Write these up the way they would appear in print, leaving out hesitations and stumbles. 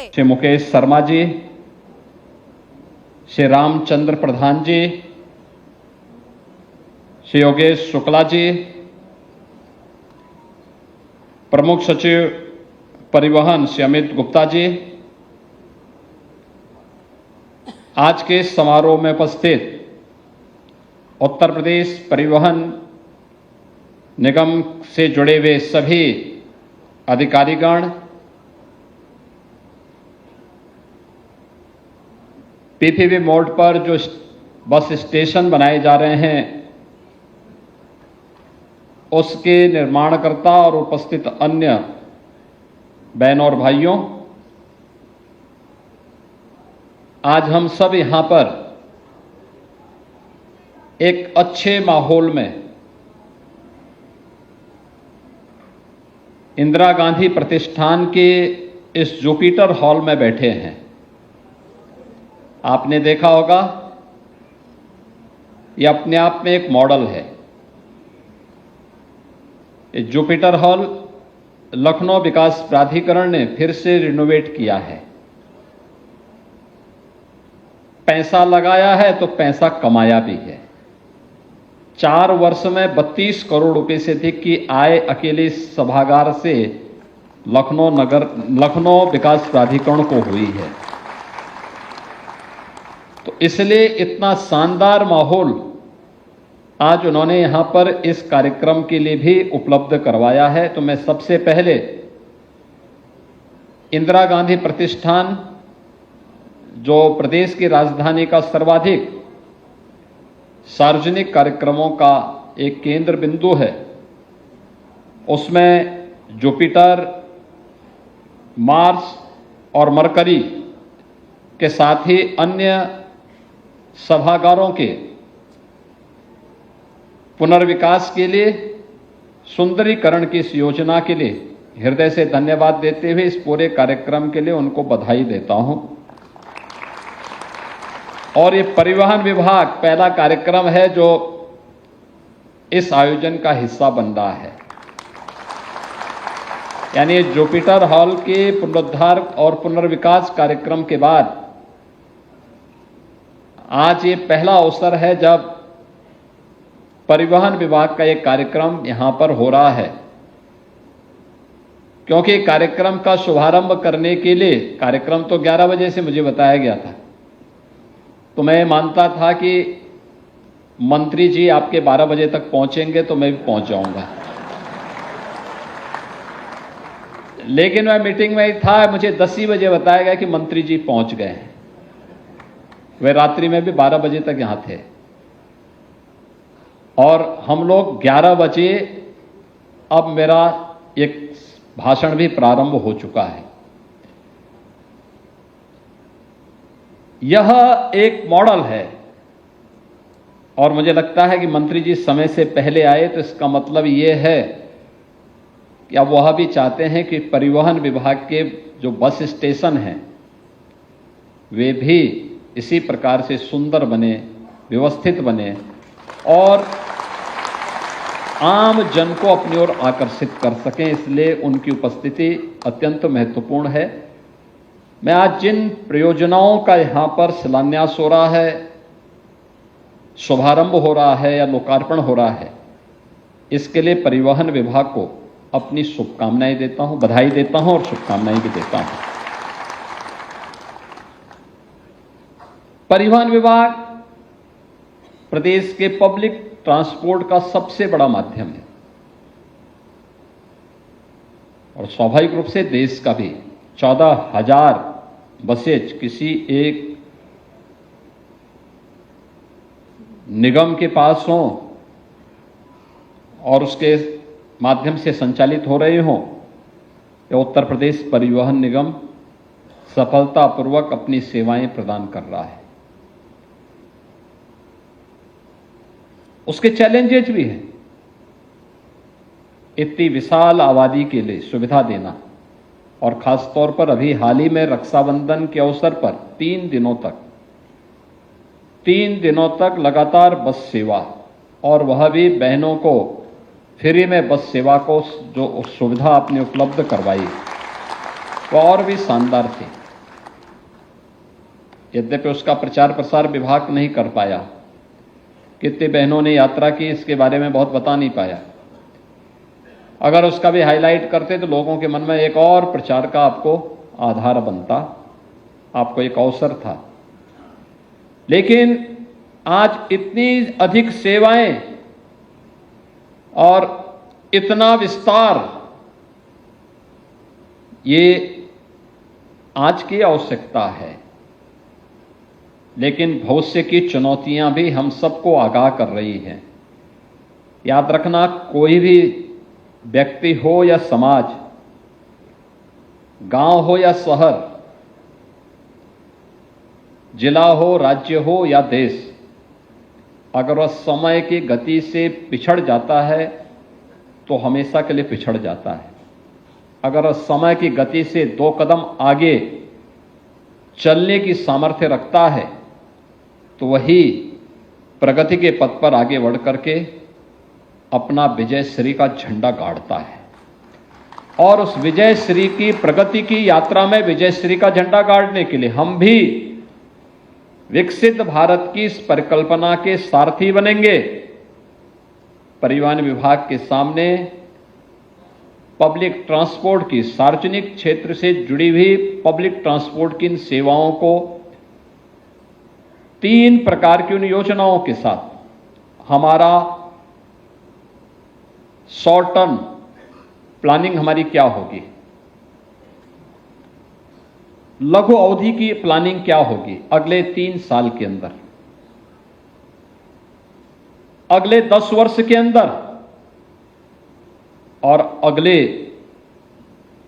श्री मुकेश शर्मा जी, श्री रामचंद्र प्रधान जी, श्री योगेश शुक्ला जी, प्रमुख सचिव परिवहन श्री अमित गुप्ता जी, आज के इस समारोह में उपस्थित उत्तर प्रदेश परिवहन निगम से जुड़े हुए सभी अधिकारीगण, पीपीपी मोड पर जो बस स्टेशन बनाए जा रहे हैं उसके निर्माणकर्ता और उपस्थित अन्य बहनों और भाइयों, आज हम सब यहां पर एक अच्छे माहौल में इंदिरा गांधी प्रतिष्ठान के इस जुपिटर हॉल में बैठे हैं। आपने देखा होगा, यह अपने आप में एक मॉडल है। ये जुपिटर हॉल लखनऊ विकास प्राधिकरण ने फिर से रिनोवेट किया है। पैसा लगाया है तो पैसा कमाया भी है। 4 वर्ष में 32 करोड़ रुपए से अधिक की आय अकेले इस सभागार से लखनऊ विकास प्राधिकरण को हुई है। तो इसलिए इतना शानदार माहौल आज उन्होंने यहां पर इस कार्यक्रम के लिए भी उपलब्ध करवाया है। तो मैं सबसे पहले इंदिरा गांधी प्रतिष्ठान, जो प्रदेश की राजधानी का सर्वाधिक सार्वजनिक कार्यक्रमों का एक केंद्र बिंदु है, उसमें जुपिटर, मार्स और मरकरी के साथ ही अन्य सभागारों के पुनर्विकास के लिए, सुंदरीकरण की इस योजना के लिए हृदय से धन्यवाद देते हुए इस पूरे कार्यक्रम के लिए उनको बधाई देता हूं। और ये परिवहन विभाग पहला कार्यक्रम है जो इस आयोजन का हिस्सा बन रहा है। यानी जुपिटर हॉल के पुनरुद्धार और पुनर्विकास कार्यक्रम के बाद आज ये पहला अवसर है जब परिवहन विभाग का एक कार्यक्रम यहां पर हो रहा है। क्योंकि कार्यक्रम का शुभारंभ करने के लिए, कार्यक्रम तो 11 बजे से मुझे बताया गया था, तो मैं मानता था कि मंत्री जी आपके 12 बजे तक पहुंचेंगे तो मैं भी पहुंच जाऊंगा। लेकिन मैं मीटिंग में ही था, मुझे 10 ही बजे बताया गया कि मंत्री जी पहुंच गए हैं। वे रात्रि में भी 12 बजे तक यहां थे और हम लोग 11 बजे, अब मेरा एक भाषण भी प्रारंभ हो चुका है। यह एक मॉडल है और मुझे लगता है कि मंत्री जी समय से पहले आए, तो इसका मतलब यह है कि अब वह भी चाहते हैं कि परिवहन विभाग के जो बस स्टेशन हैं वे भी इसी प्रकार से सुंदर बने, व्यवस्थित बने और आम जन को अपनी ओर आकर्षित कर सकें। इसलिए उनकी उपस्थिति अत्यंत महत्वपूर्ण है। मैं आज जिन परियोजनाओं का यहां पर शिलान्यास हो रहा है, शुभारंभ हो रहा है या लोकार्पण हो रहा है, इसके लिए परिवहन विभाग को अपनी शुभकामनाएं देता हूं, बधाई देता हूं और शुभकामनाएं भी देता हूं। परिवहन विभाग प्रदेश के पब्लिक ट्रांसपोर्ट का सबसे बड़ा माध्यम है और स्वाभाविक रूप से देश का भी। 14,000 बसेज किसी एक निगम के पास हों और उसके माध्यम से संचालित हो रहे हों, या उत्तर प्रदेश परिवहन निगम सफलतापूर्वक अपनी सेवाएं प्रदान कर रहा है। उसके चैलेंजेस भी हैं। इतनी विशाल आबादी के लिए सुविधा देना, और खासतौर पर अभी हाल ही में रक्षाबंधन के अवसर पर 3 दिनों तक लगातार बस सेवा, और वह भी बहनों को फ्री में बस सेवा को जो सुविधा आपने उपलब्ध करवाई वह और भी शानदार थी। यद्यपि उसका प्रचार प्रसार विभाग नहीं कर पाया। कितनी बहनों ने यात्रा की, इसके बारे में बहुत बता नहीं पाया। अगर उसका भी हाईलाइट करते तो लोगों के मन में एक और प्रचार का आपको आधार बनता, आपको एक अवसर था। लेकिन आज इतनी अधिक सेवाएं और इतना विस्तार, ये आज की आवश्यकता है, लेकिन भविष्य की चुनौतियां भी हम सबको आगाह कर रही हैं। याद रखना, कोई भी व्यक्ति हो या समाज, गांव हो या शहर, जिला हो, राज्य हो या देश, अगर वह समय की गति से पिछड़ जाता है तो हमेशा के लिए पिछड़ जाता है। अगर वह समय की गति से 2 कदम आगे चलने की सामर्थ्य रखता है तो वही प्रगति के पथ पर आगे बढ़ करके अपना विजय श्री का झंडा गाड़ता है। और उस विजय श्री की, प्रगति की यात्रा में विजय श्री का झंडा गाड़ने के लिए हम भी विकसित भारत की इस परिकल्पना के सारथी बनेंगे। परिवहन विभाग के सामने पब्लिक ट्रांसपोर्ट की, सार्वजनिक क्षेत्र से जुड़ी हुई पब्लिक ट्रांसपोर्ट की इन सेवाओं को 3 प्रकार की उन योजनाओं के साथ हमारा शॉर्ट टर्म प्लानिंग हमारी क्या होगी, लघु अवधि की प्लानिंग क्या होगी अगले 3 साल के अंदर, अगले 10 वर्ष के अंदर और अगले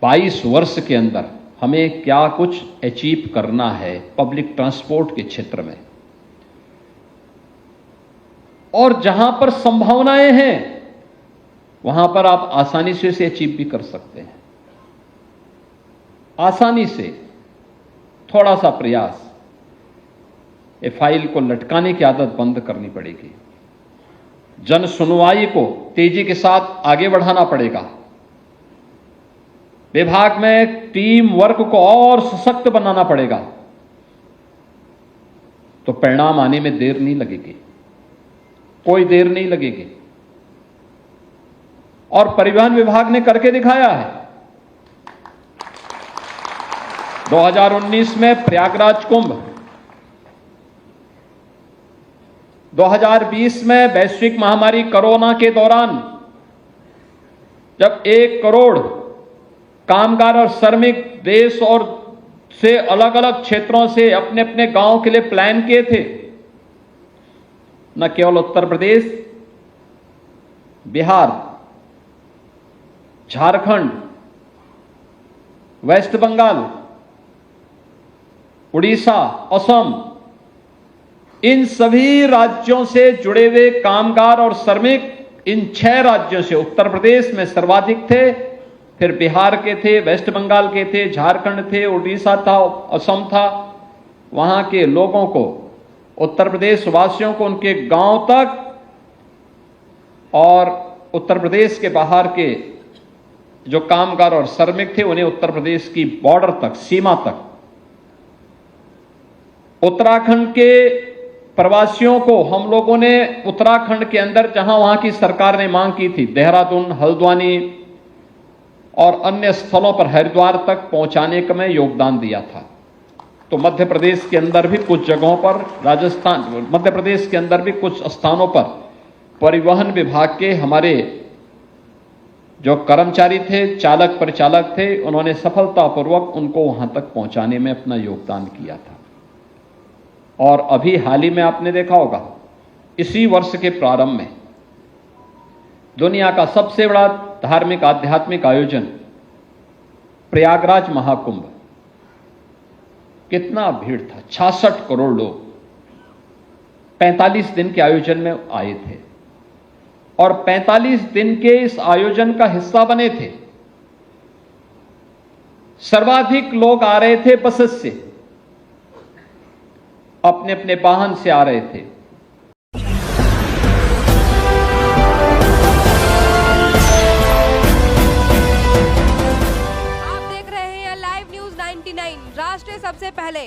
22 वर्ष के अंदर हमें क्या कुछ अचीव करना है पब्लिक ट्रांसपोर्ट के क्षेत्र में। और जहां पर संभावनाएं हैं वहां पर आप आसानी से इसे अचीव भी कर सकते हैं। आसानी से, थोड़ा सा प्रयास, ये फाइल को लटकाने की आदत बंद करनी पड़ेगी। जन सुनवाई को तेजी के साथ आगे बढ़ाना पड़ेगा। विभाग में टीम वर्क को और सशक्त बनाना पड़ेगा, तो परिणाम आने में देर नहीं लगेगी, कोई देर नहीं लगेगी। और परिवहन विभाग ने करके दिखाया है। 2019 में प्रयागराज कुंभ, 2020 में वैश्विक महामारी कोरोना के दौरान जब 1 करोड़ कामगार और श्रमिक देश और से अलग अलग क्षेत्रों से अपने अपने गांव के लिए प्लान किए थे, न केवल उत्तर प्रदेश, बिहार, झारखंड, वेस्ट बंगाल, उड़ीसा, असम, इन सभी राज्यों से जुड़े हुए कामगार और श्रमिक इन 6 राज्यों से, उत्तर प्रदेश में सर्वाधिक थे, फिर बिहार के थे, वेस्ट बंगाल के थे, झारखंड थे, उड़ीसा था, असम था। वहां के लोगों को, उत्तर प्रदेश वासियों को उनके गांव तक और उत्तर प्रदेश के बाहर के जो कामगार और श्रमिक थे उन्हें उत्तर प्रदेश की बॉर्डर तक, सीमा तक। उत्तराखंड के प्रवासियों को हम लोगों ने उत्तराखंड के अंदर, जहां वहां की सरकार ने मांग की थी, देहरादून, हल्द्वानी और अन्य स्थलों पर, हरिद्वार तक पहुंचाने का में योगदान दिया था। तो मध्य प्रदेश के अंदर भी कुछ जगहों पर, राजस्थान, मध्य प्रदेश के अंदर भी कुछ स्थानों पर परिवहन विभाग के हमारे जो कर्मचारी थे, चालक परिचालक थे, उन्होंने सफलतापूर्वक उनको वहां तक पहुंचाने में अपना योगदान किया था। और अभी हाल ही में आपने देखा होगा, इसी वर्ष के प्रारंभ में दुनिया का सबसे बड़ा धार्मिक आध्यात्मिक आयोजन प्रयागराज महाकुंभ, कितना भीड़ था, 66 करोड़ लोग 45 दिन के आयोजन में आए थे और 45 दिन के इस आयोजन का हिस्सा बने थे। सर्वाधिक लोग आ रहे थे बसेस से, अपने अपने वाहन से आ रहे थे। आप देख रहे हैं लाइव न्यूज 99, राष्ट्र सबसे पहले।